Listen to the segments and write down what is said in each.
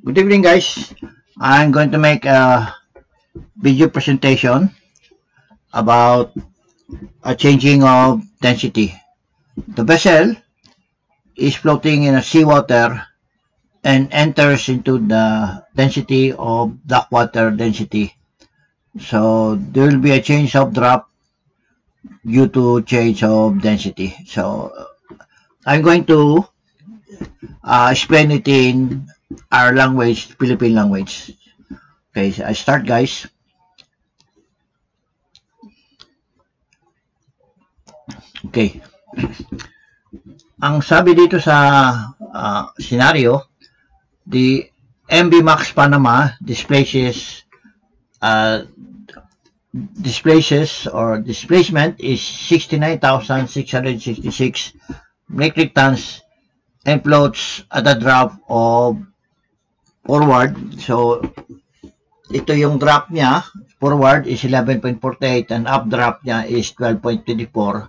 Good evening, guys. I'm going to make a video presentation about a changing of density. The vessel is floating in a seawater and enters into the density of dark water density. So there will be a change of drop due to change of density. So I'm going to explain it in our language, Philippine language. Okay, so I start, guys. Okay. Ang sabi dito sa scenario, the MV Max Panama displacement is 69,666 metric tons and floats at a drop of forward. So ito yung drop niya, forward is 11.48 and up drop niya is 12.24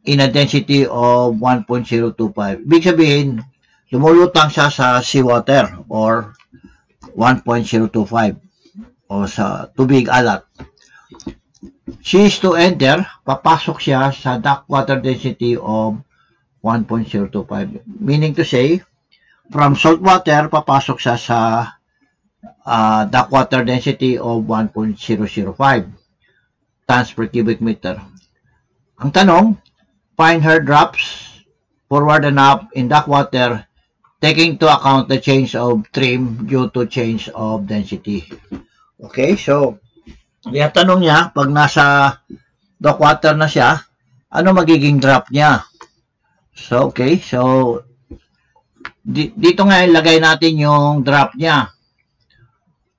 in a density of 1.025. Ibig sabihin, lumulutang siya sa seawater or 1.025 o sa tubig alat. She is to enter, papasok siya sa dark water density of 1.025. Meaning to say, from salt water, papasok siya sa dark water density of 1.005 tons per cubic meter. Ang tanong, find her drops forward and up in dark water, taking into account the change of trim due to change of density. Okay, so yung tanong niya, pag nasa dark water na siya, ano magiging drop niya? So, okay, so dito nga ilagay natin yung drop niya.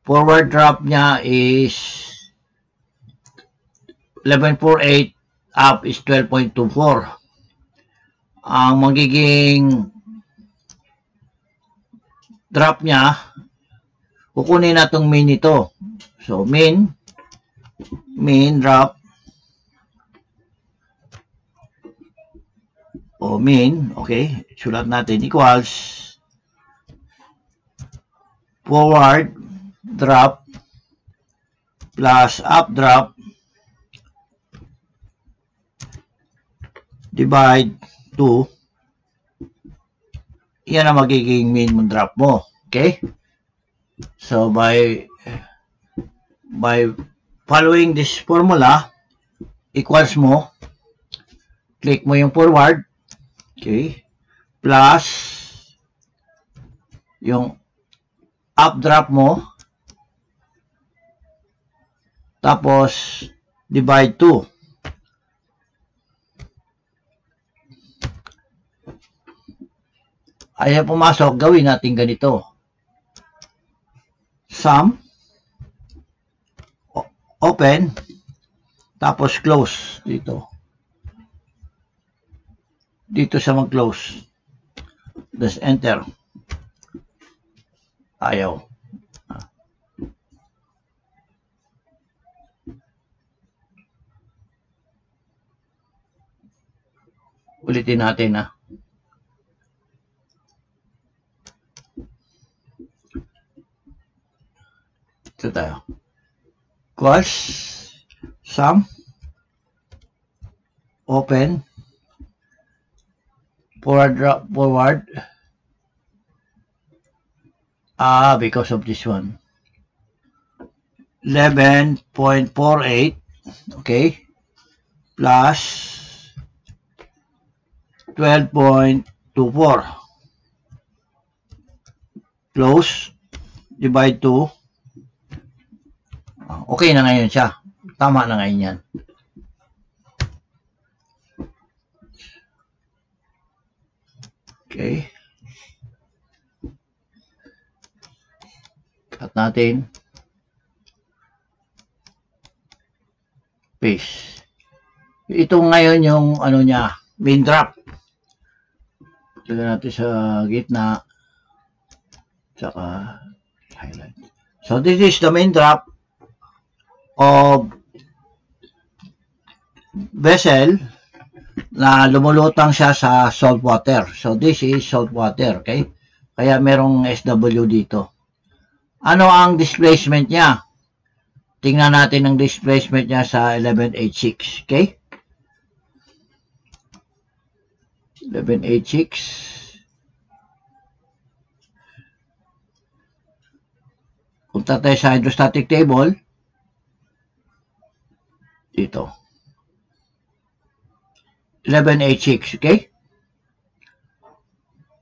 Forward drop niya is 11.48, up is 12.24. Ang magiging drop niya, kukunin na itong mean ito. So, mean drop, o mean, okay, sulat natin, equals forward drop plus up drop divide 2. Yan ang magiging mean mo drop mo. Okay? So by following this formula, equals mo, click mo yung forward, okay, plus yung up drop mo, tapos divide 2. Ayan pumasok, gawin natin ganito. Sum, open, tapos close dito. Dito sa mag-close. Let's enter. Ayaw. Ulitin natin ha. Ito tayo. Equals sum, open, forward, because of this one, 11.48, okay, plus 12.24, close, divide 2. Okay na ngayon siya. Tama na ngayon yan. Okay. Cut natin. Paste. Ito ngayon yung ano niya, main drop. Lagyan natin sa gitna. Saka highlight. So this is the main drop of vessel na lumulutang siya sa salt water. So this is salt water, okay? Kaya merong SW dito. Ano ang displacement niya? Tingnan natin ang displacement niya sa 1186. Okay? 1186. Punta tayo sa hydrostatic table. Dito. 1186. Okay?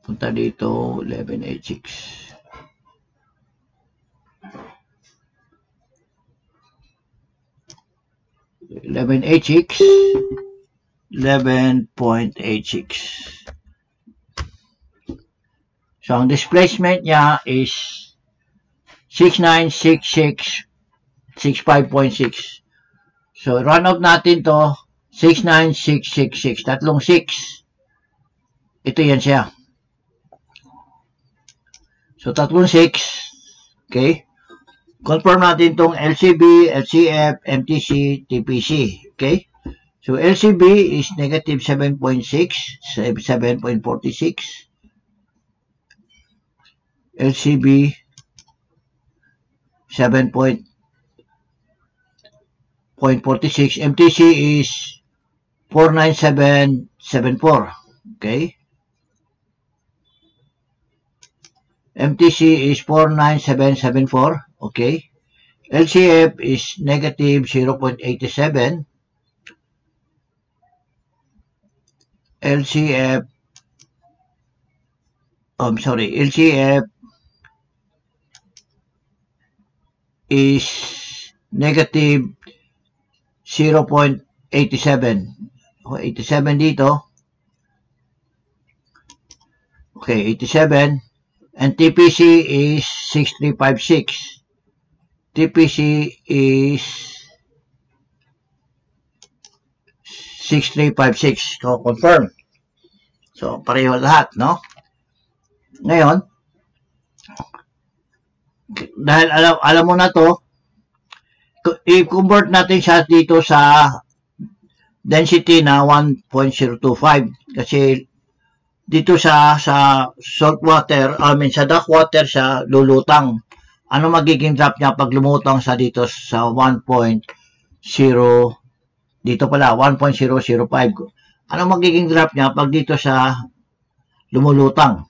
Punta dito. 1186. 1186. 11.86. So, ang displacement niya is 696665.6. So, run out natin to 69666. Tatlong 6. Ito yan siya. So, tatlong 6. Okay? Confirm natin tong LCB, LCF, MTC, TPC. Okay? So, LCB is negative 7.6, 7.46. LCB, 7.46. MTC is 49774. Okay? MTC is 49774. Okay? LCF is negative 0.87. LCF, LCF is negative 0.87. 87 dito. Okay, 87. And TPC is 6356. TPC is 6356. So, confirm. So, pareho lahat, no? Ngayon, dahil alam mo na to, i-convert natin siya dito sa density na 1.025 kasi dito sa salt water, sa duck water siya lulutang. Ano magiging drop niya pag lumutang sa dito sa 1.0 dito pala 1.005. Ano magiging drop niya pag dito sa lumulutang?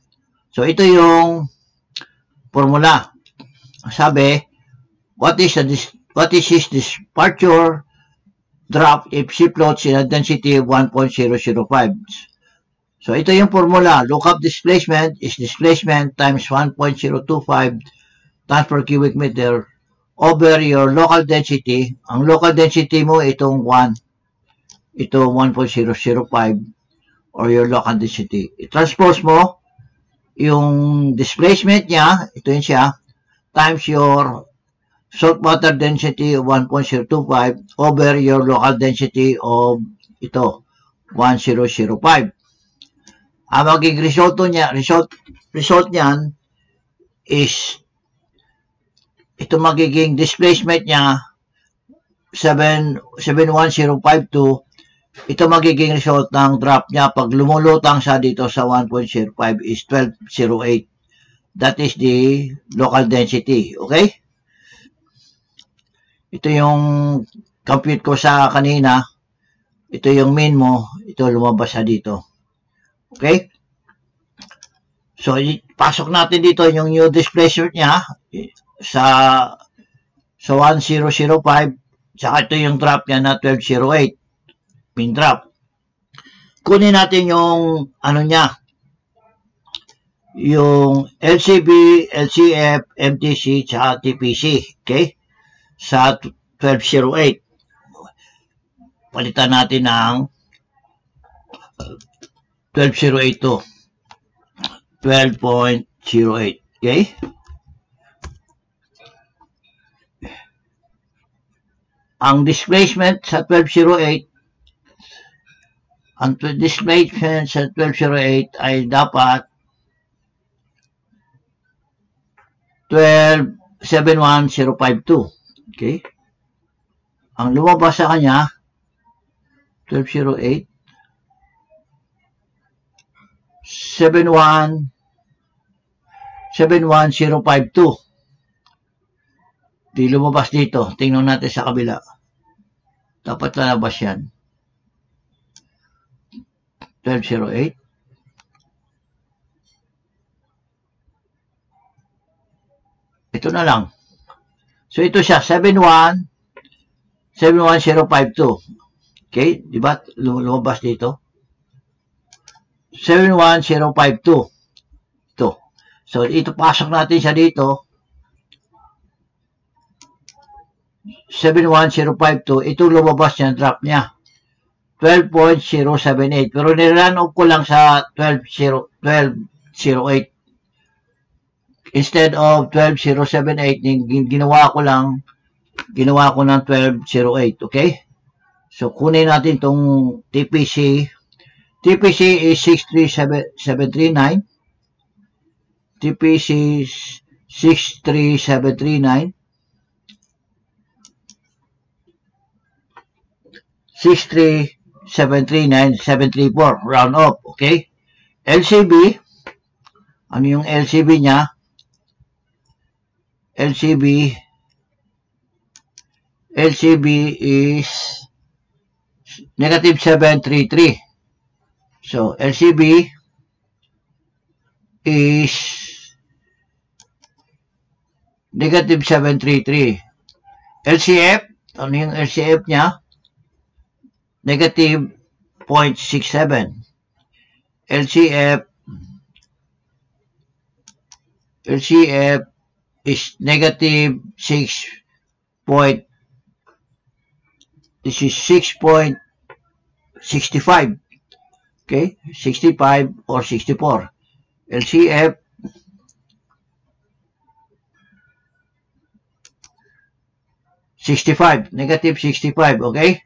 So ito yung formula. Sabi, what is his departure drop if she floats in a density of 1.005? So, ito yung formula. Lookup displacement is displacement times 1.025 tons per cubic meter over your local density. Ang local density mo, itong 1. Ito, 1.005 or your local density. I-transpose mo yung displacement niya, ito yun siya, times your saltwater density of 1.025 over your local density of ito, 1005. Ang magiging result niyan is ito magiging displacement niya 71052. Ito magiging result ng drop niya pag lumulutang sa dito sa 1.05 is 1208. That is the local density. Okay? Ito yung compute ko sa kanina. Ito yung mean mo. Ito lumabas sa dito. Okay? So, pasok natin dito yung new displacement niya sa 1005. Saka ito yung drop niya na 1208. Mean drop. Kunin natin yung ano niya. Yung LCB, LCF, MTC, saka TPC. Okay? Sa 1208. Palitan natin ng 1208 to 12.08. Okay? Ang displacement sa 1208, ang displacement sa 1208 ay dapat 12.71052. Okay? Ang lumabas sa kanya 1208 71 71052. Di lumabas dito. Tingnan natin sa kabila. Dapat lalabas yan. 1208. Ito na lang. So, ito siya. 71052. Okay? Diba? Lumabas dito. 71052. Ito. So, ito pasok natin siya dito. 71052. Ito lumabas niya, drop niya. 12.078. Pero nirun off ko lang sa 12.08. Instead of 12.078, ginawa ko ng 12.08. Okay? So, kunin natin itong TPC. TPC is 63739. TPC 63739. 63739, 734. Round up. Okay? LCB. Ano yung LCB niya? LCB is negative 733. So, LCB is negative 733. LCF, ano yung LCF niya? Negative 0.67. LCF is negative 6. This is 6.65. Okay? 65 or 64. LCF negative 65. Okay?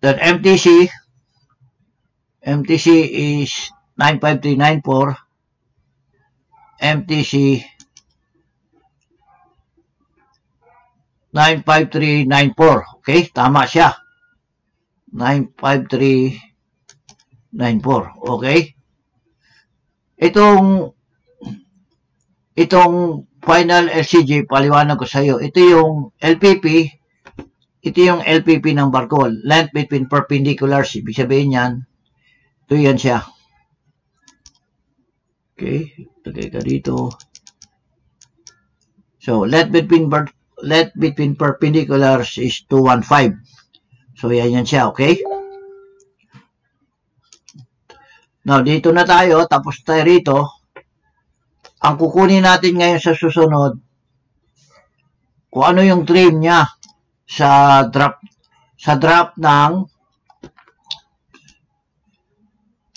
Then MTC is 95394. MTC 95394. Okay? Tama siya. 95394. Okay? Itong final LCG, paliwanag ko sa iyo. Ito yung LPP. Ito yung LPP ng barko. Length between perpendiculars. Ibig sabihin yan. Ito yan siya. Okay? Tagay ka dito. So, length between perpendiculars is 215. So, yan siya. Okay? Now, dito na tayo. Tapos tayo rito. Ang kukunin natin ngayon sa susunod, kung ano yung trim niya sa drop ng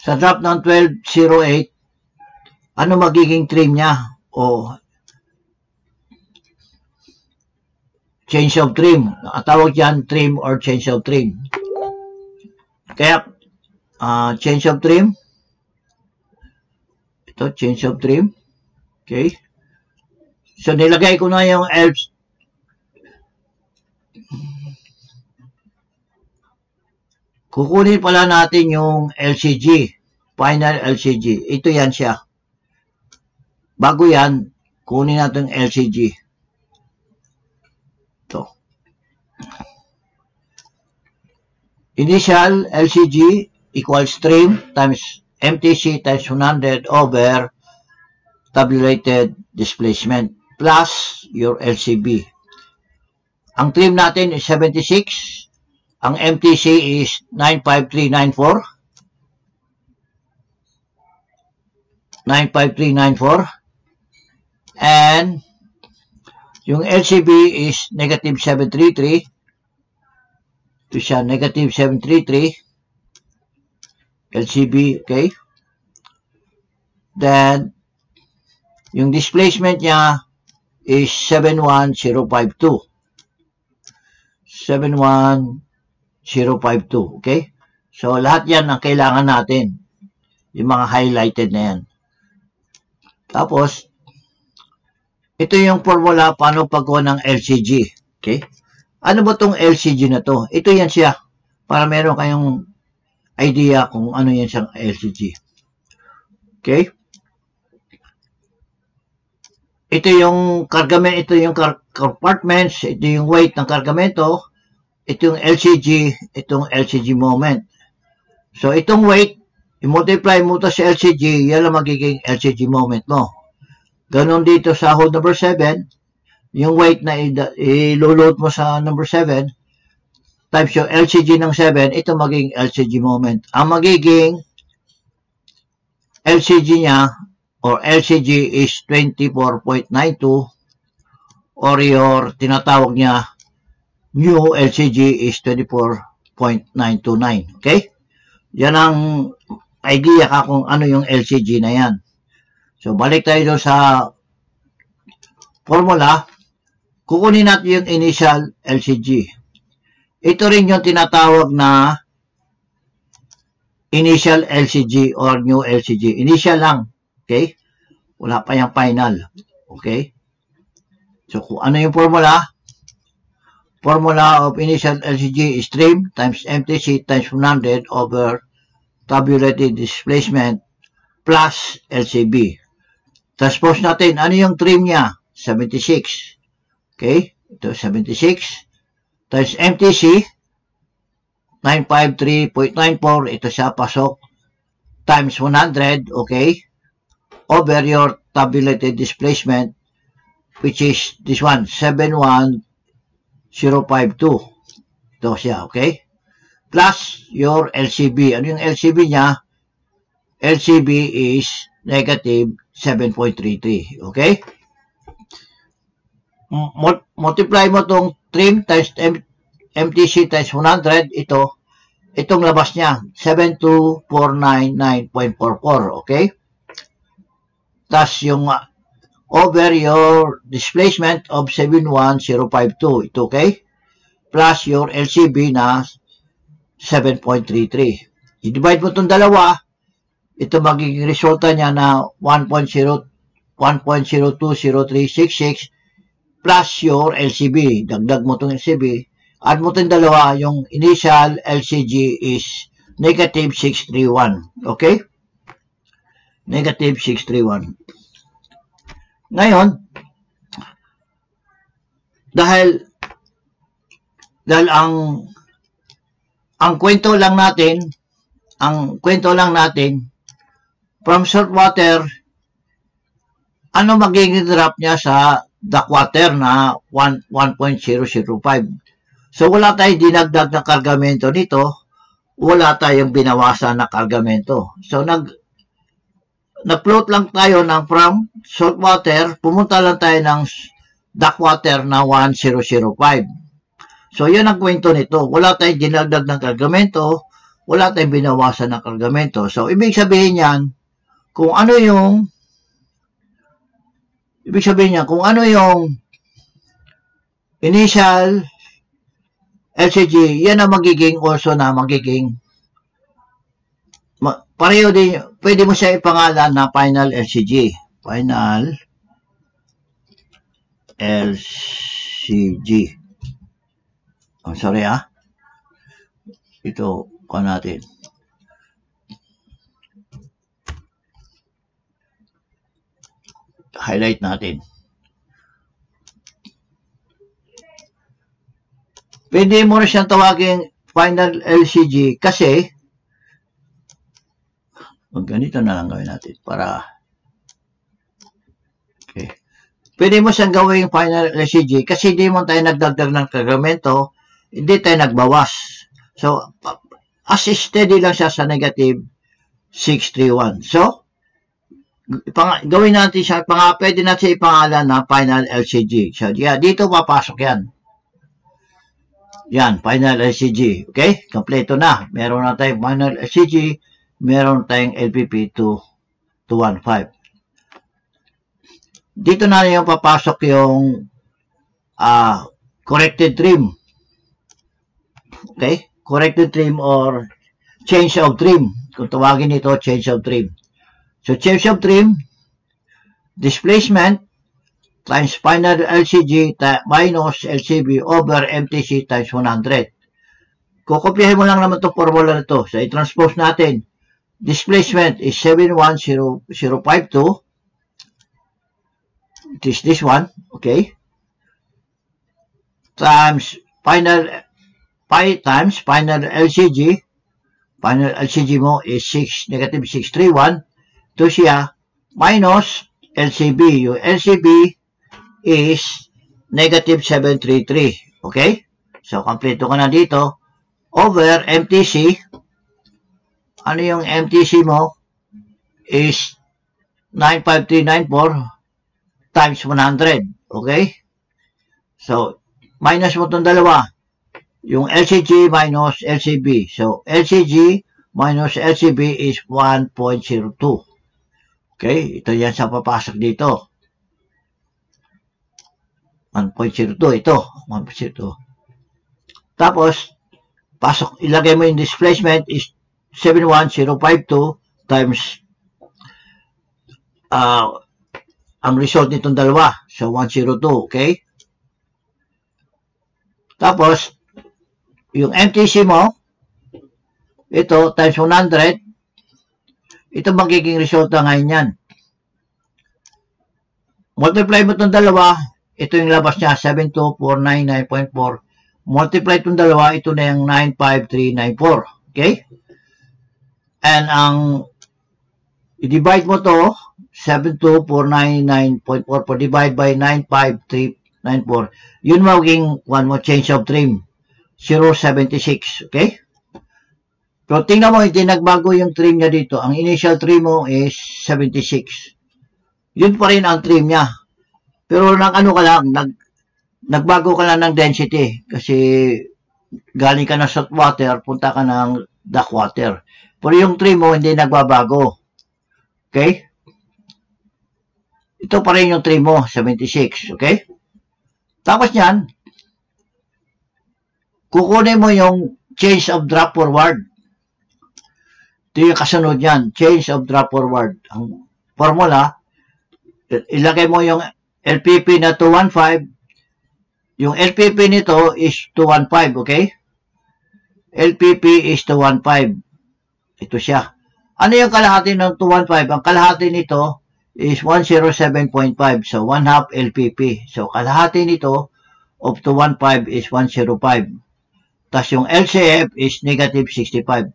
1208, ano magiging trim niya o change of trim. Tawag yan trim or change of trim. Kaya change of trim, ito change of trim. Okay, so nilagay ko na yung kukunin pala natin yung LCG, final LCG. Ito yan siya. Bago yan, kunin natin yung LCG. Ito. Initial LCG equals trim times MTC times 100 over tabulated displacement plus your LCB. Ang trim natin is 76. Ang MTC is 95394. 95394. And yung LCB is negative 733. Ito siya, negative 733. LCB, okay? Then, yung displacement niya is 71052. 71052. Okay? So, lahat yan ang kailangan natin. Yung mga highlighted na yan. Tapos, ito yung formula paano paggawa ng LCG. Okay? Ano ba tong LCG na to? Ito yan siya. Para meron kayong idea kung ano yan siyang LCG. Okay? ito yung kargamento, ito yung compartments, ito yung weight ng kargamento, ito yung LCG, itong LCG moment. So, itong weight, i-multiply mo ito sa LCG, yan ang magiging LCG moment mo. Ganon dito sa hole number 7, yung weight na ilulot mo sa number 7, times yung LCG ng 7, ito magiging LCG moment. Ang magiging LCG niya, or LCG is 24.92, or your tinatawag niya, new LCG is 24.929. Okay? Yan ang idea ka kung ano yung LCG na yan. So, balik tayo doon sa formula. Kukunin natin yung initial LCG. Ito rin yung tinatawag na initial LCG or new LCG. Initial lang. Okay? Wala pa yung final. Okay? So, kung ano yung formula? Formula of initial LCG is trim times MTC times 100 over tabulated displacement plus LCB. Transpose natin. Ano yung trim niya? 76. Okay? Ito, 76. Times MTC, 953.94. Ito siya, pasok. Times 100. Okay? Over your tabulated displacement, which is this one, 71052. Ito siya, okay? Plus your LCB. Ano yung LCB niya? LCB is negative 7.33. Okay? Multiply mo itong trim times MTC times 100. Itong labas niya, 72499.44. Okay? Tas yung over your displacement of 71052. Ito, okay? Plus your LCB na 7.33. I-divide mo itong dalawa, ito magiging resulta niya na 1.020366 plus your LCB. Dagdag mo itong LCB. Add mo itong dalawa, yung initial LCG is negative 631. Okay? Negative 631. Ngayon, dahil ang kwento lang natin, from salt water, ano magiging drop niya sa dark water na 1.005. So, wala tayong dinagdag na kargamento nito, wala tayong binawasan na kargamento. So, nag-float lang tayo ng from salt water, pumunta lang tayo ng dark water na 1005. So, yun ang kwento nito. Wala tayong dinagdag ng kargamento, wala tayong binawasan ng kargamento. So, ibig sabihin yan, kung ano yung initial LCG, yan ang magiging also na magiging pareho din, pwede mo siya ipangalan na final LCG. Final LCG. Oh, sorry ito, natin. Highlight natin. Pwede mo na siyang tawagin final LCG kasi ganito na lang gawin natin para okay. Pwede mo siyang gawin final LCG kasi hindi mo tayo nagdagdag ng kargamento, hindi tayo nagbawas. So, as steady lang siya sa negative 631. So, gawin natin siya, pwede natin ipangalan na final LCG. So, yeah, dito papasok yan. Yan, final LCG. Okay? Kompleto na. Meron na tayong final LCG, meron tayong LPP 215. Dito na yung papasok yung corrected trim. Okay? Corrected trim or change of trim. Kung tawagin ito, change of trim. So, change of trim, displacement, times final LCG minus LCB over MTC times 100. Kukopyahin mo lang naman itong formula na ito. So, i-transpose natin. Displacement is 71052 It is this one, okay? Times final pi times final LCG. Final LCG mo is negative 631. Ito siya minus LCB. Yung LCB is negative 733. Okay? So, kompleto ka na dito. Over MTC. Ano yung MTC mo? Is 95394 times 100. Okay? So, minus mo itong dalawa. Yung LCG minus LCB. So, LCG minus LCB is 1.02. Okay? Ito yan sa papasok dito. 1.02. Ito. 1.02. Tapos, pasok, ilagay mo yung displacement is 71052 times ang result nitong dalawa. So, 102. Okay? Tapos, yung MTC mo, ito, times 100, ito magiging resulta ngayon yan. Multiply mo itong dalawa, ito yung labas niya, 72499.4. Multiply itong dalawa, ito na yung 95394. Okay? And ang i-divide mo to, 72499.4 divide by 95394. Yun magiging one mo change of trim. 0.76, okay? Pero tingnan mo, hindi nagbago yung trim niya dito. Ang initial trim mo is 76. Yun pa rin ang trim niya. Pero ano ka lang, nagbago ka lang ng density. Kasi galing ka ng salt water, punta ka ng dark water. Pero yung trim mo, hindi nagbabago. Okay? Ito pa rin yung trim mo, 76, okay? Tapos yan, kukunin mo yung change of drop forward. Ito yung kasunod yan. Change of drop forward. Ang formula, ilagay mo yung LPP na 215. Yung LPP nito is 215, okay? LPP is 215. Ito siya. Ano yung kalahati ng 215? Ang kalahati nito is 107.5. So, 1 half LPP. So, kalahati nito of 215 is 105. Tapos yung LCF is negative 65.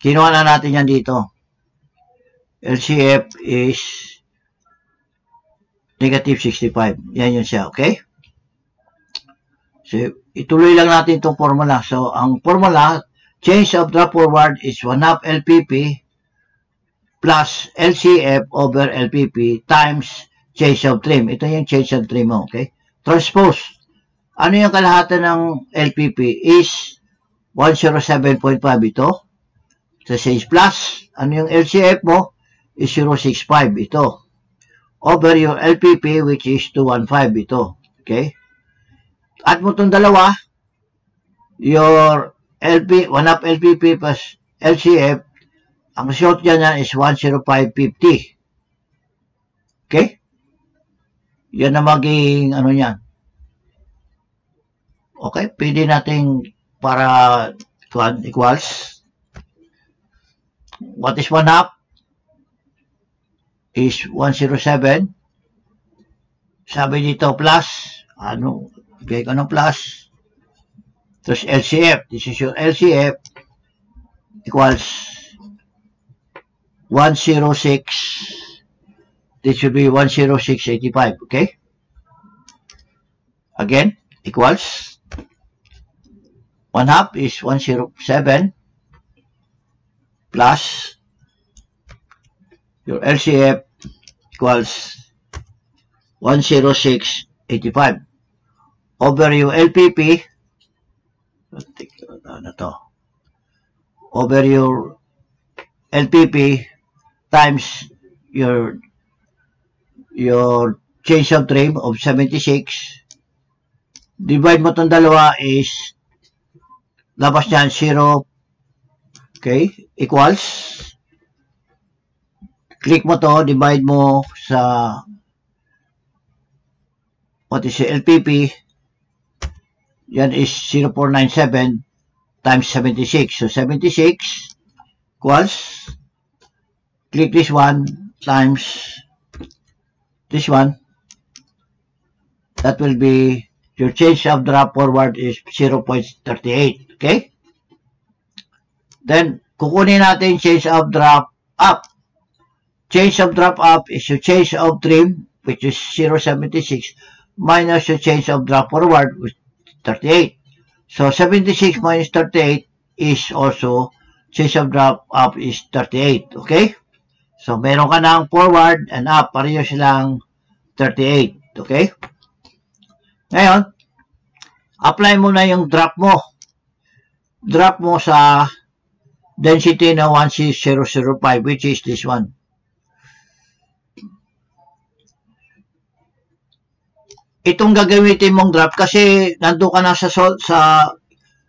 Kinuha na natin yan dito. LCF is negative 65. Yan yun siya, okay? So, ituloy lang natin itong formula. So, ang formula, change of drop forward is 1 half LPP plus LCF over LPP times change of trim. Ito yung change of trim mo, okay? Transpose. Ano yung kalahatan ng LPP is 107.5 ito. So, 6 plus. Ano yung LCF mo is 065 ito. Over your LPP which is 215 ito. Okay? Add mo itong dalawa. Your 1 half LPP plus LCF, ang result dyan is 10550. Okay? Yan na maging ano yan. Okay, pwede natin para equals. What is 1 half? Is 107. Sabi dito plus. Ano? Bigay ko ng plus. Tapos LCF. This is your LCF. Equals 106. This should be 10685. Okay? Again, equals 1 half is 107 plus your LCF equals 10685 over your LPP over your LPP times your change of trim of 76. Divide mo itong dalawa is labas niyan 0. Okay, equals. Click mo to, divide mo sa what is the LPP. Yan is 0497 times 76. So 76 equals, click this one times this one. that will be, your change of drop forward is 0.38. Okay? Then, kukunin natin change of drop up. Change of drop up is your change of trim, which is 0.76, minus your change of drop forward, which is 38. So, 76 minus 38 is also, change of drop up is 38. Okay? So, meron ka ng forward and up, pareho silang 38. Okay? Ngayon, apply mo na yung drop mo. Drop mo sa density na 16005, which is this one. Itong gagamitin mong drop kasi nandun ka na sa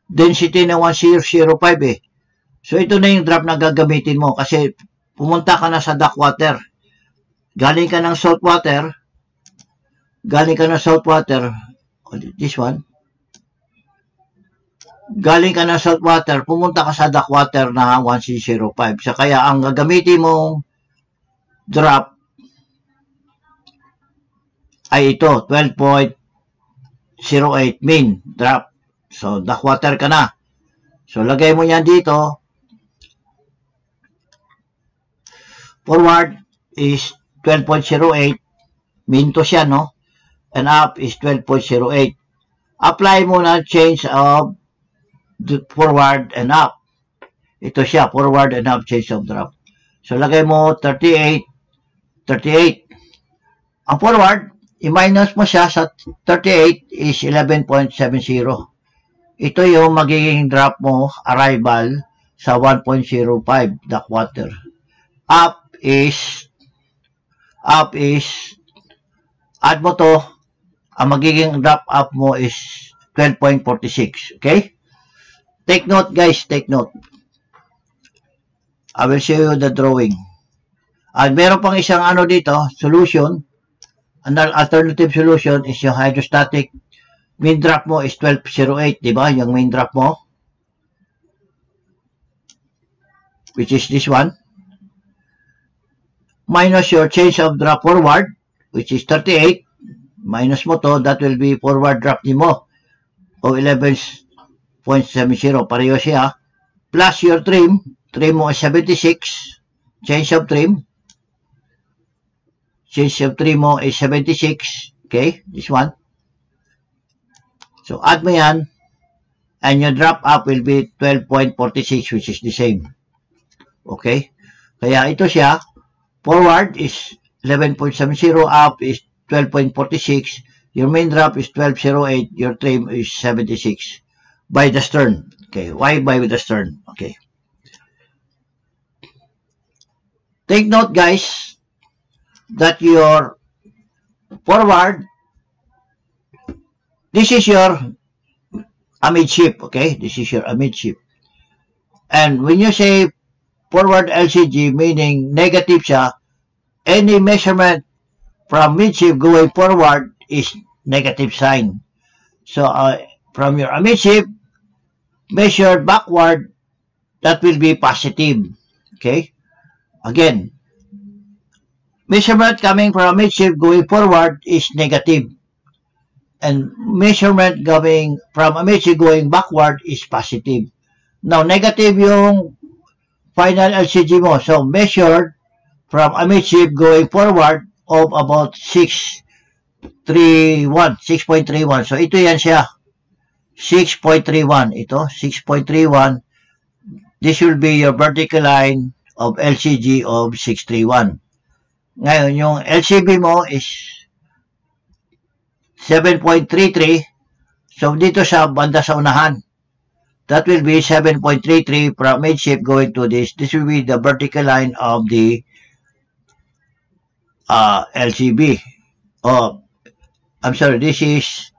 density na 1005 eh. So, ito na yung drop na gagamitin mo kasi pumunta ka na sa dock water. Galing ka ng salt water. This one. Galing ka ng salt water, pumunta ka sa dock water na 1605. So, kaya ang gagamitin mong drop ay ito, 12.08 mean drop. So, dock water ka na. So, lagay mo yan dito. Forward is 12.08. Mean to siya, no? And up is 12.08. Apply mo na change of forward and up. Ito siya, forward and up change of drop. So, lagay mo 38. Ang forward, i-minus mo siya sa 38 is 11.70. Ito yung magiging drop mo, arrival, sa 1.05 dock water. Up is, add mo to, ang magiging drop up mo is 12.46. Okay? Take note, guys. Take note. I will show you the drawing. At meron pang isang ano dito, solution. An alternative solution is yung hydrostatic. Main drop mo is 12.08, di ba? Yung main drop mo. Which is this one. Minus your change of drop forward, which is 38. Minus mo to, that will be forward drop din mo. O 11.70, pareho siya. Plus your trim. Trim mo is 76. Change of trim. Change of trim mo is 76. Okay, this one. So, add mo yan. And your drop up will be 12.46, which is the same. Okay? Kaya ito siya. Forward is 11.70. Up is 12.46. Your main drop is 12.08. Your trim is 76. By the stern. Okay. Why by the stern? Okay. Take note, guys, that your forward, this is your amidship, okay? This is your amidship. And when you say forward LCG, meaning negative siya, any measurement from midship going forward is negative sign. So, from your amidship, measured backward, that will be positive, okay? Again, measurement coming from midship going forward is negative. And measurement coming from amidship going backward is positive. Now, negative yung final LCG mo. So, measured from amidship going forward of about 6.31. So, ito yan siya. 6.31. Ito, 6.31. This will be your vertical line of LCG of 631. Ngayon, yung LCB mo is 7.33. So, dito sa banda sa unahan, that will be 7.33 from midship going to this. This will be the vertical line of the LCB. Oh, I'm sorry, this is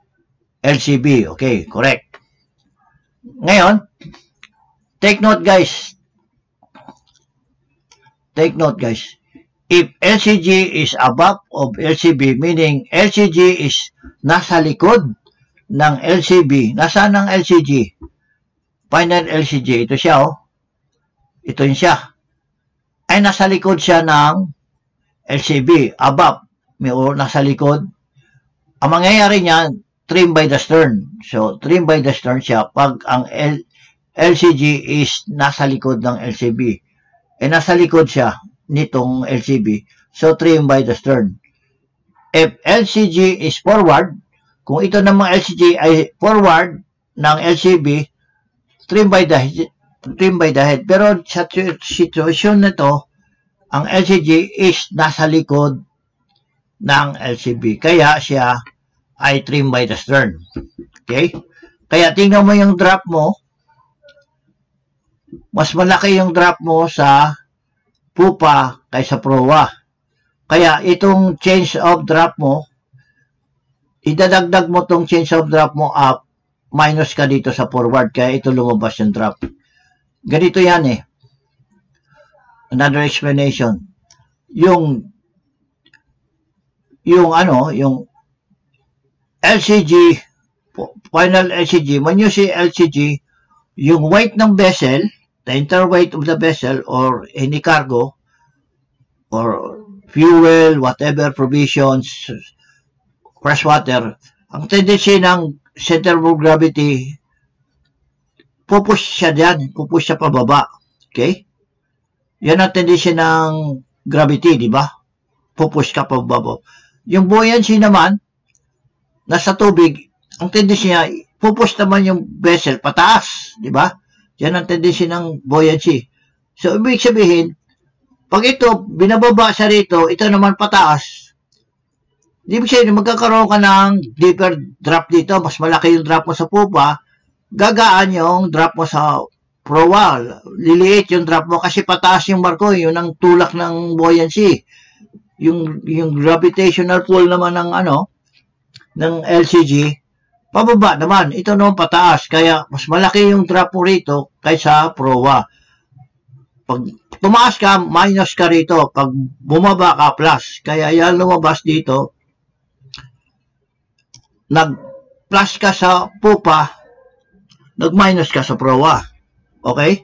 LCB. Okay, correct. Ngayon, take note, guys. Take note, guys. If LCG is above of LCB, meaning LCG is nasa likod ng LCB. Nasaan ang LCG? Final LCG. Ito siya, oh. Ito yun siya. Ay, nasa likod siya ng LCB. Above. May nasa likod. ang mangyayari niyan, trim by the stern. So, trim by the stern siya pag ang LCG is nasa likod ng LCB. Nasa likod siya nitong LCB. So, trim by the stern. If LCG is forward, kung ito namang LCG ay forward ng LCB, trim by the head. Pero sa situation na to, ang LCG is nasa likod ng LCB. Kaya siya ay trim by the stern. Okay? Kaya tingnan mo yung drop mo. Mas malaki yung drop mo sa pupa kaysa proa. Kaya itong change of drop mo, idadagdag mo tong change of drop mo up, minus ka dito sa forward. Kaya ito lumabas yung drop. Ganito yan eh. Another explanation. Yung LCG, final LCG, when you say LCG, yung weight ng vessel, the interweight of the vessel or any cargo, or fuel, whatever provisions, fresh water, ang tendency ng center of gravity, pupush siya dyan, pupush siya pababa. Okay? Yan ang tendency ng gravity, di ba? Pupush ka pababa. Yung buoyancy naman, nasa tubig, ang tendency niya, pupush naman yung vessel pataas, di ba? Yan ang tendency ng buoyancy. So, ibig sabihin, pag ito, binababa sa rito, ito naman pataas, ibig sabihin, magkakaroon ka ng deeper drop dito, mas malaki yung drop mo sa pupa, gagaan yung drop mo sa proa, liliit yung drop mo kasi pataas yung barko, yun ang tulak ng buoyancy. Yung gravitational pull naman ng ng LCG, pababa naman. Ito naman pataas. Kaya mas malaki yung drop mo rito kaysa proa. Pag tumaas ka, minus ka rito. Pag bumaba ka, plus. Kaya yan lumabas dito. Nag-plus ka sa pupa, nag-minus ka sa proa. Okay?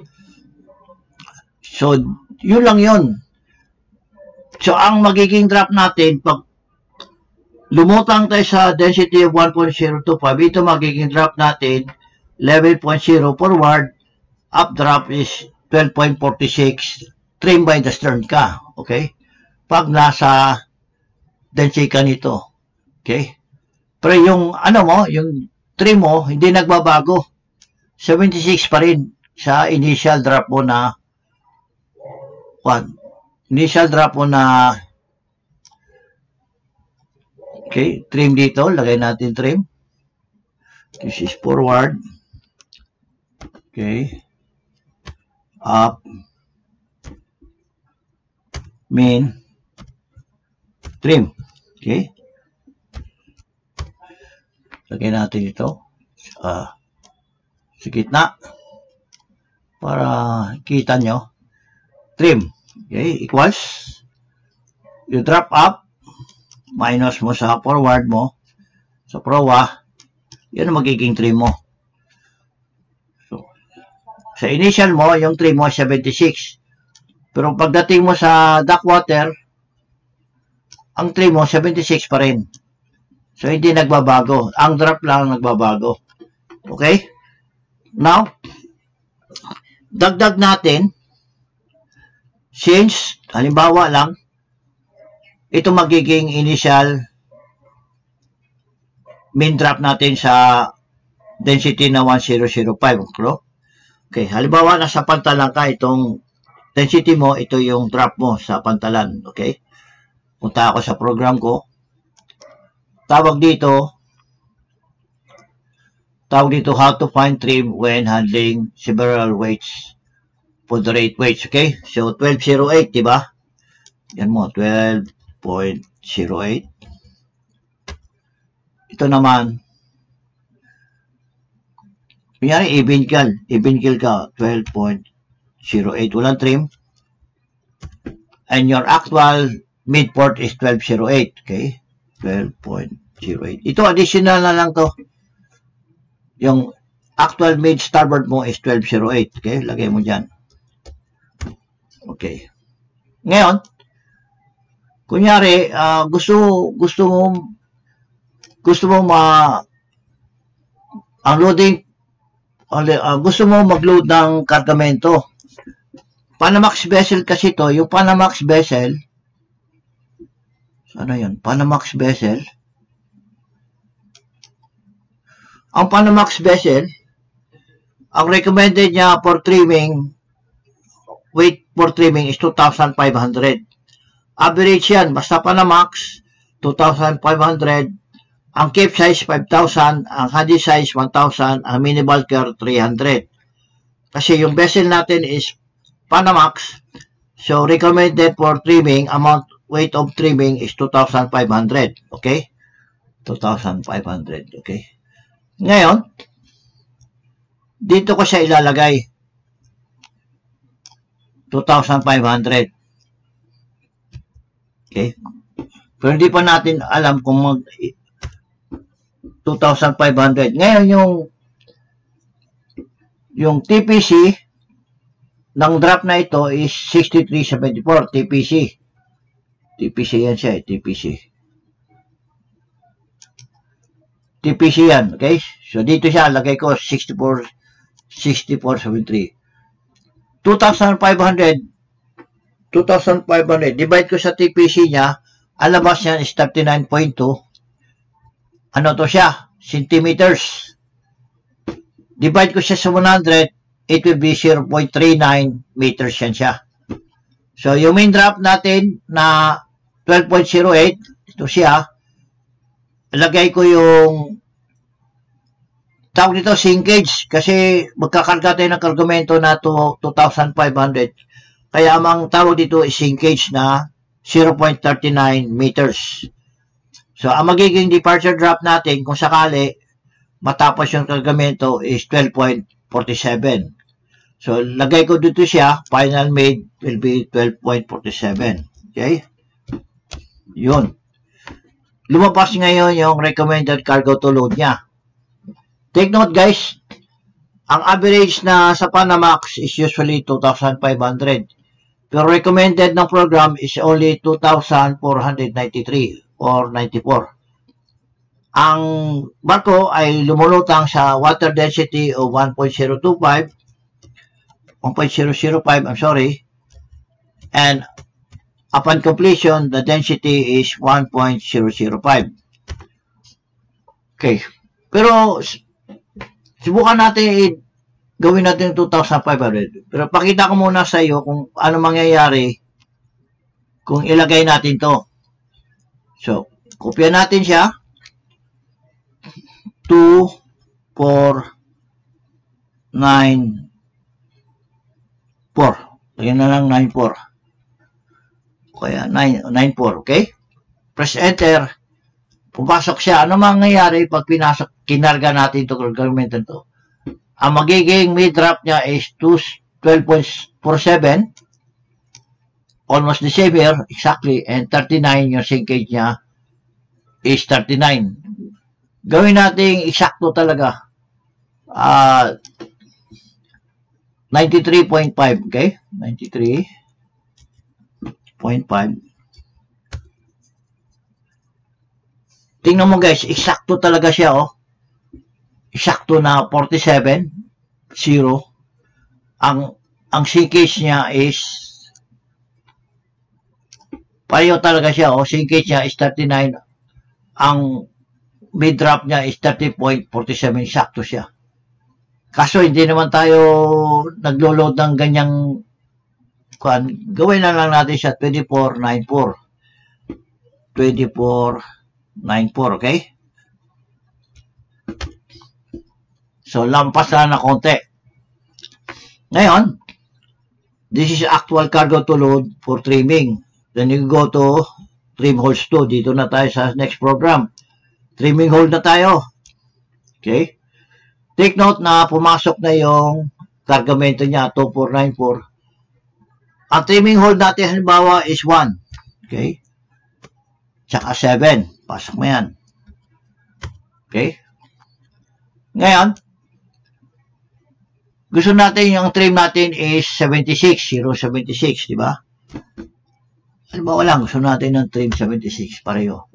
So, yun lang yun. So, ang magiging drop natin, pag lumutang tayo sa density of 1.025, ito magiging drop natin, 11.0 forward, up drop is 12.46, trim by the stern ka. Okay? Pag nasa density ka nito. Okay? Pero yung, yung trim mo, hindi nagbabago. 76 pa rin sa initial drop mo na, initial drop mo na, okay, trim dito, lagay natin trim. This is forward. Okay. Up. Main. Trim. Okay. Lagay natin ito sa gitna para kita nyo. Trim. Okay, equals you drop up, minus mo sa forward mo, sa proa, yan ang magiging trim mo. So, sa initial mo, yung trim mo 76. Pero pagdating mo sa dock water, ang trim mo 76 pa rin. So, hindi nagbabago. Ang drop lang nagbabago. Okay? Now, dagdag natin, since, halimbawa lang, ito magiging initial main drop natin sa density na 1005. Okay, halimbawa nasa pantalan ka, itong density mo, ito yung drop mo sa pantalan. Okay, punta ako sa program ko. Tawag dito how to find trim when handling several weights. Moderate weights, okay? So, 1208, diba? Yan mo, 12.08. Ito naman, kunyari, even kill ka, 12.08. Walang trim. And your actual midport is 1208, okay? 12.08. Ito, additional na lang to. Yung actual mid starboard mo is 1208, okay? Lagay mo dyan. Okay. Ngayon, kunyari, gusto mo gusto mo ang loading, gusto mo mag-load ng kargamento. Panamax vessel kasi to, yung Panamax vessel, ano yun? Panamax vessel. Ang Panamax vessel, ang recommended niya for trimming, weight for trimming is 2,500. Average yan, basta Panamax, 2,500. Ang cape size, 5,000. Ang handy size, 1,000. Ang mini bulker, 300. Kasi yung vessel natin is Panamax. So, recommended for trimming, weight of trimming is 2,500. Okay? 2,500. Okay? Ngayon, dito ko siya ilalagay. 2,500. Okay? Pero hindi pa natin alam kung 2,500. Ngayon, yung TPC ng drop na ito is 63.74 TPC. TPC yan siya, TPC. TPC yan, okay? So, dito siya, lagay ko 64.73. 2,500, divide ko sa TPC niya, ang labas niya is 39.2. Ano to siya? Centimeters. Divide ko siya sa 100, it will be 0.39 meters yan siya. So, yung main drop natin na 12.08, ito siya, lagay ko yung tawag nito sinkage kasi magkakarga tayo ng kargamento na to 2,500. Kaya ang tawag dito is sinkage na 0.39 meters. So, ang magiging departure drop natin kung sakali matapos yung kargamento is 12.47. So, lagay ko dito siya, final made will be 12.47. Okay? Yun. Lumabas ngayon yung recommended cargo to load niya. Take note guys, ang average na sa Panamax is usually 2,500. Pero recommended ng program is only 2,493 or 94. Ang barko ay lumulutang sa water density of 1.005, I'm sorry, and upon completion, the density is 1.005. Okay. Pero, subukan natin gawin natin 2,500. Pero pakita ko muna sa iyo kung ano mangyayari kung ilagay natin to. So, kopya natin siya. 2, 4, 9, 4. Lagyan na lang 9, 4. Kaya 9, 9, 4. Okay? Press enter. Pumasok siya. Ano mangyayari pag kinarga natin ito, kargamento to? Ang magiging mid-drop niya is 12.47. Almost the same here, exactly. And 39 yung sinkage niya is 39. Gawin natin eksakto talaga. 93.5, okay? 93.5. Tingnan mo guys, eksakto talaga siya, oh. Eksakto na 47.0. Ang sinkage niya is pareho talaga siya, oh. Sinkage niya is 39. Ang mid-drop niya is 30.47. Eksakto siya. Kaso hindi naman tayo naglo-load ng ganyang gawin na lang natin siya 24.94. 24.94, okay? So, lampas na konti. Ngayon, this is actual cargo to load for trimming. Then you go to trim holes 2. Dito na tayo sa next program. Trimming hole na tayo. Okay? Take note na pumasok na yung kargamento niya, 2494. Ang trimming hole natin, halimbawa, is 1. Okay? Tsaka 7. Pasok mo yan. Okay? Ngayon, gusto natin yung trim natin is 76, 076, di ba? Halimbawa lang, gusto natin ng trim 76, pareho.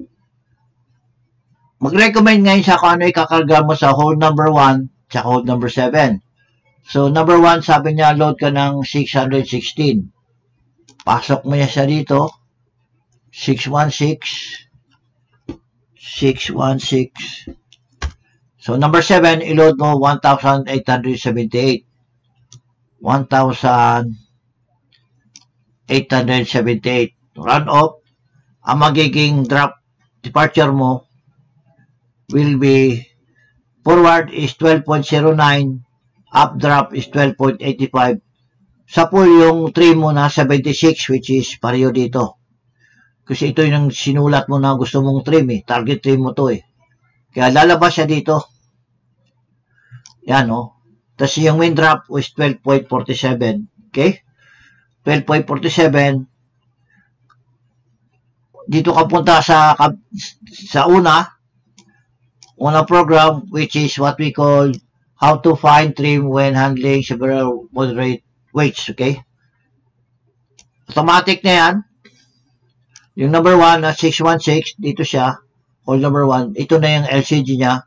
mag-recommend ngayon siya kung ano ikakarga mo sa hold number 1 at hold number 7. So, number 1, sabi niya, load ka ng 616. Pasok mo niya siya dito. 616. 616. So, number 7, i-load mo 1,878. 1,878. Run off. Ang magiging drop departure mo will be forward is 12.09, updraft is 12.85. Sa pool yung trim mo na 76, which is pareho dito. Kasi ito yung sinulat mo na gusto mong trim eh. Target trim mo to eh. Kaya lalabas siya dito. Yan o. Tapos yung wind drop is 12.47. Okay? 12.47. Dito ka punta sa una program, which is what we call how to find trim when handling several moderate weights. Okay? Automatic na yan. Yung number 1 na 616, dito siya. Hold number 1. Ito na yung LCG niya.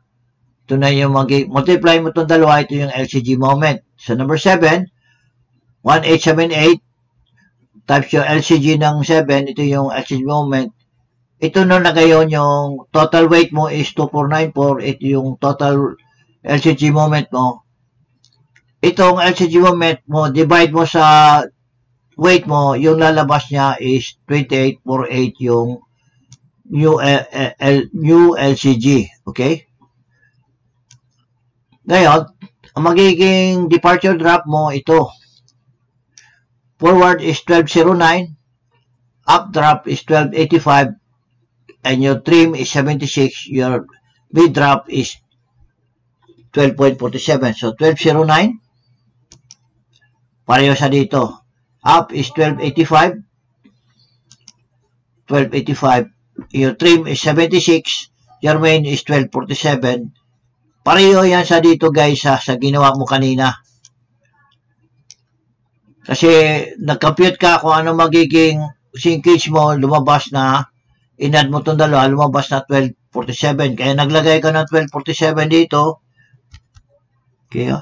Ito na yung multiply mo itong dalawa. Ito yung LCG moment. So, number 7, 1878 times yung LCG ng 7. Ito yung LCG moment. Ito na ngayon yung total weight mo is 2494. Ito yung total LCG moment mo. Itong LCG moment mo, divide mo sa weight mo, yung lalabas niya is 2848 yung new LCG. Okay? Ngayon, ang magiging departure drop mo, ito. Forward is 1209, updraft is 1285, and your trim is 76, your mid drop is 12.47. So, 1209, pareho sa dito. Up is 1285, 1285, your trim is 76, your main is 1247. Pareho yan sa dito guys sa ginawa mo kanina. Kasi nag-compute ka kung ano magiging sinkage mo, lumabas na, inad mo itong dalawa, lumabas na 1247. Kaya naglagay ka ng 1247 dito. Okay.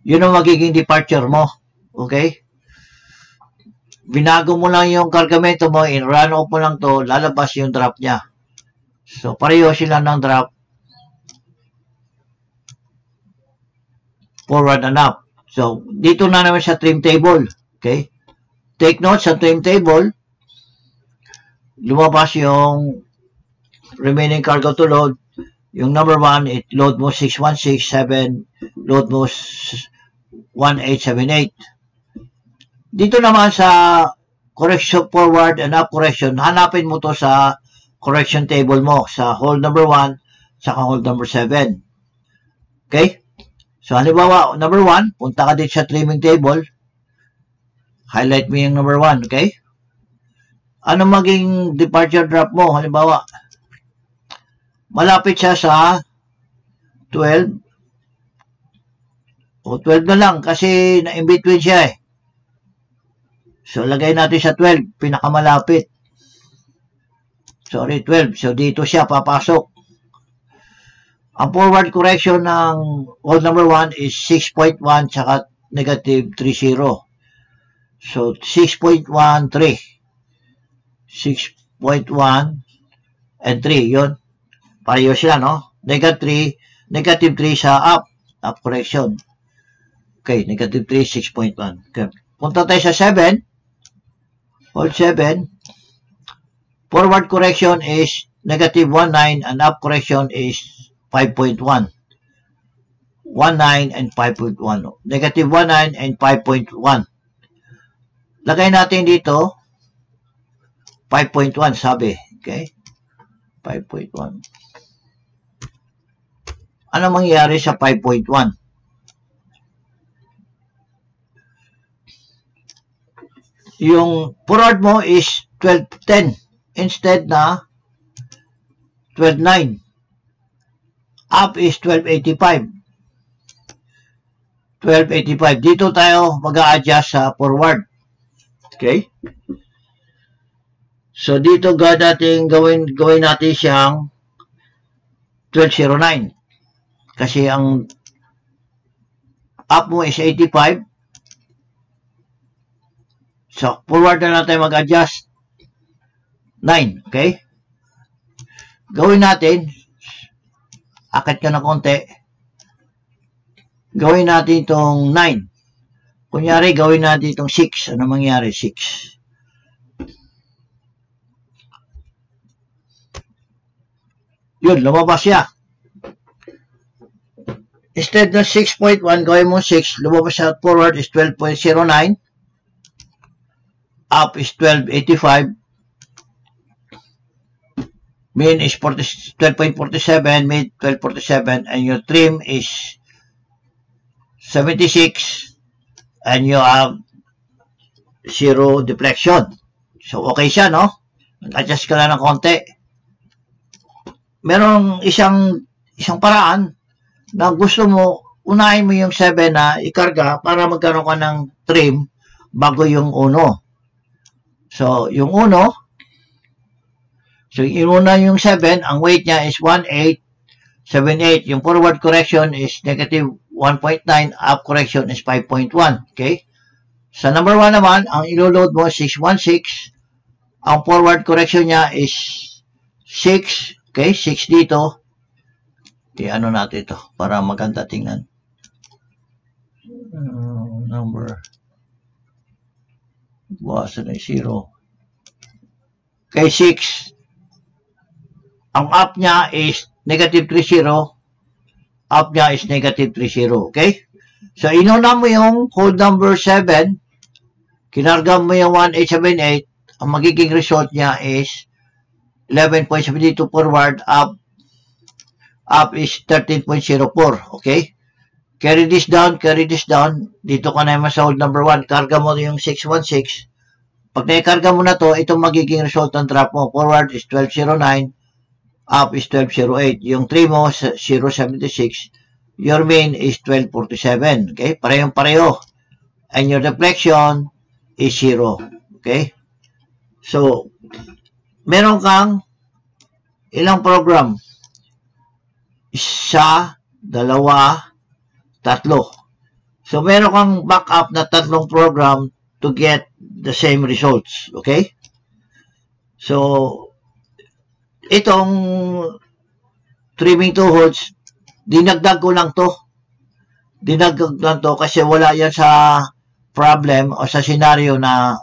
Yun ang magiging departure mo. Okay? Binago mo lang yung kargamento mo, in-run off mo lang to, lalabas yung drop niya. So, pareho sila ng drop. Forward and up. So, dito na naman sa trim table. Okay? Take note sa trim table, lumabas yung remaining cargo to load. Yung number 1, it load mo 6167, load mo 1878. Dito naman sa correction forward and up correction, hanapin mo to sa correction table mo, sa hold number 1, saka hold number 7. Okay? So, halimbawa, number 1, punta ka dito sa trimming table, highlight mo yung number 1, okay? Ano maging departure drop mo? Halimbawa, malapit siya sa 12, o 12 na lang, kasi na-in-between siya eh. So, lagay natin sa 12, pinakamalapit. Sorry, 12. So, dito siya papasok. Ang forward correction ng hold number 1 is 6.1 tsaka negative 30. So, 6.13. 6.1 and 3. Yun. Pareho sila, no? Negative 3 sa up correction. Okay, negative 3, 6.1. Okay. Punta tayo sa 7. Hold 7. Forward correction is negative 19 and up correction is 5.1. 19 and 5.1. Negative 19 and 5.1. Lagay natin dito 5.1 sabi. Okay? 5.1. Ano mangyayari sa 5.1? Yung forward mo is 12.10 instead na 12.9. Up is 12.85. 12.85. Dito tayo mag-a-adjust sa forward. Okay? So, dito gawin natin siyang 1209. Kasi ang up mo is 85. So, forward na natin mag-adjust 9. Okay? Gawin natin, akit ka na konti, gawin natin itong 9. Kunyari, gawin natin itong 6. Ano mangyari? 6. Yun, lumabas siya. Instead ng 6.1, gawin mo 6, lumabas siya, forward is 12.09. Up is 12.85. Mean is 12.47, mid 12.47, and your trim is 76, and you have 0 deflection. So, okay siya, no? Nag-adjust ka lang ng konti. Merong isang paraan na gusto mo, unahin mo yung 7 na ikarga para magkaroon ka ng trim bago yung 1. So, yung 1, so inuna yung 7, ang weight niya is 1878. Yung forward correction is negative 1.9, up correction is 5.1. Okay? Sa number 1 naman, ang ilo-load mo 616. Ang forward correction niya is 6. Okay? 6 dito. Okay, ano natin ito para maganda tingnan. Number. Bawasan na 0. Okay, 6. Ang up niya is negative 30. Up niya is negative 30. Okay? So, inuna mo yung code number 7. Kinarga mo yung 1878. Ang magiging result niya is 11.72 forward. Up is 13.04. Okay? Carry this down, carry this down. Dito ka na naman sa hold number 1. Karga mo yung 616. Pag naikarga mo na to, itong magiging result ng drop mo. Forward is 1209. Up is 1208. Yung 3 mo, 076. Your main is 1247. Okay? Parehong-pareho. And your deflection is 0. Okay? So, meron kang ilang program? 1, 2, 3. So, meron kang backup na 3 program to get the same results. Okay? So, itong trimming two holds, dinagdag ko lang to. Dinagdag lang to kasi wala yan sa problem o sa scenario na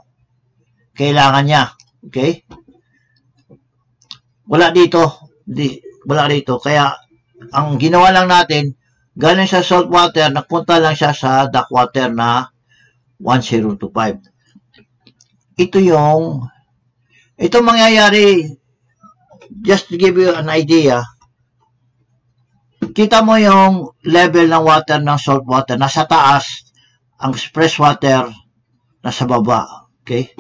kailangan niya. Okay? Wala dito. Wala dito. Kaya, ang ginawa lang natin, galing sa salt water, nagpunta lang siya sa duck water na 1025. Ito mangyayari, just to give you an idea, kita mo yung level ng water ng salt water, nasa taas, ang fresh water, nasa baba. Okay?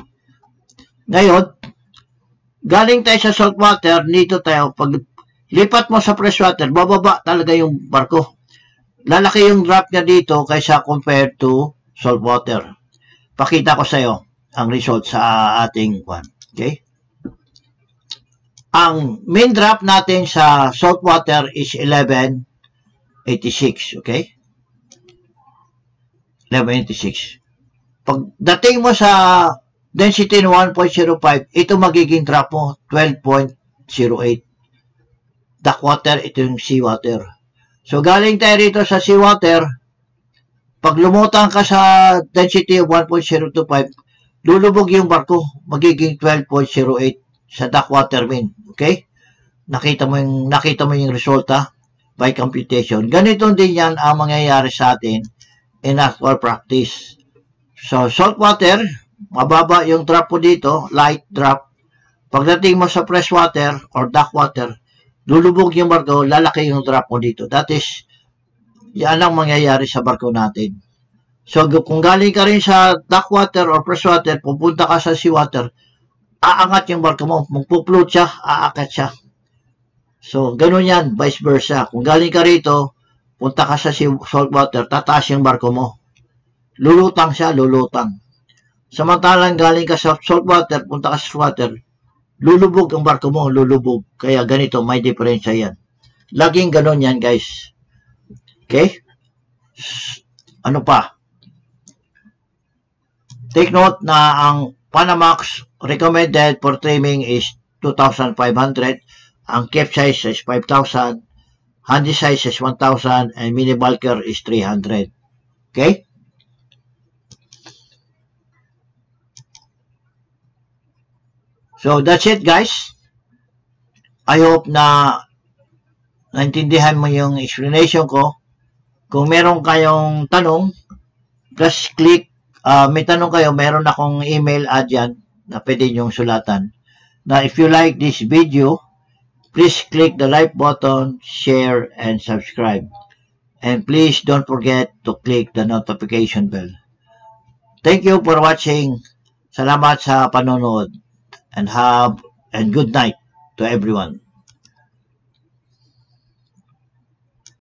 Ngayon, galing tayo sa salt water, dito tayo, pag lipat mo sa fresh water, bababa talaga yung barko. Lalaki yung drop niya dito kaysa compared to salt water. Pakita ko sa iyo ang result sa ating one. Okay? Ang main drop natin sa salt water is 1186. Okay? 1186. Pagdating mo sa density ng 1.05, ito magiging drop mo 12.08. Duck water, ito yung seawater. So, galing tayo rito sa seawater, pag lumutang ka sa density of 1.025, lulubog yung barko, magiging 12.08 sa duck water mean. Okay? Nakita mo yung resulta by computation. Ganito din yan ang mangyayari sa atin in actual practice. So, salt water, mababa yung drop po dito, light drop. Pagdating mo sa fresh water or duck water, lulubog yung barko, lalaki yung drop mo dito. That is, yan ang mangyayari sa barko natin. So, kung galing ka rin sa duck water or fresh water, pupunta ka sa seawater, aangat yung barko mo. Magpo-float siya, aakat siya. So, ganun yan, vice versa. Kung galing ka rito, punta ka sa salt water, tataas yung barko mo. Lulutang siya, lulutang. Samantalang galing ka sa salt water, punta ka sa water, lulubog ang barko mo, lulubog. Kaya ganito, may diferensya yan. Laging ganun yan, guys. Okay? Ano pa? Take note na ang Panamax recommended for trimming is 2,500. Ang cap size is 5,000. Handy size is 1,000. And mini bulker is 300. Okay? So, that's it, guys. I hope na naintindihan mo yung explanation ko. Kung meron kayong tanong, just click, may tanong kayo, meron akong email ad yan na pwede nyong sulatan. Now, if you like this video, please click the like button, share, and subscribe. And please don't forget to click the notification bell. Thank you for watching. Salamat sa panonood. And good night to everyone.